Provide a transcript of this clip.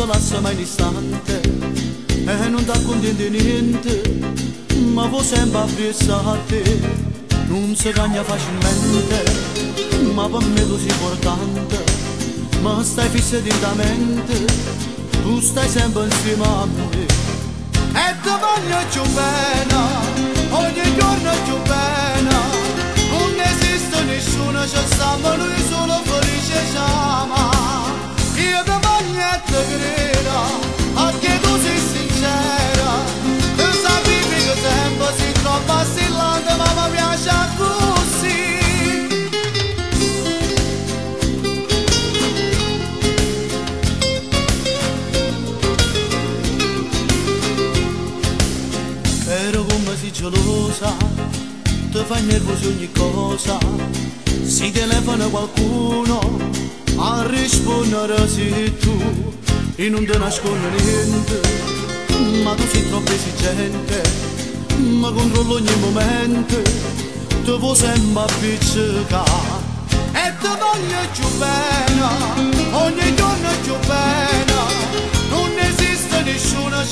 ti lascia mai un istante e non ti accontenti niente, ma vuoi sempre apprezzare a te. Non si cagna facilmente, ma per me tu sei importante, ma stai fisso mente, tu stai sempre insieme a me. E ti voglio più bene, ogni giorno più bene, non esiste nessuno, c'è sempre lui solo felice siamo. Io ti voglio e ti credo, anche tu sei sincera, tu sapevi che sempre sei troppo assillante, ma mi piace così. Però come sei gelosa, ti fai nervoso ogni cosa, si telefona qualcuno a rispondere sei tu e non ti nascondo niente, ma tu sei troppo esigente, ma controllo ogni momento, ti vuoi sempre appiccicare e ti voglio più bene, ogni giorno più bene, non esiste nessuno,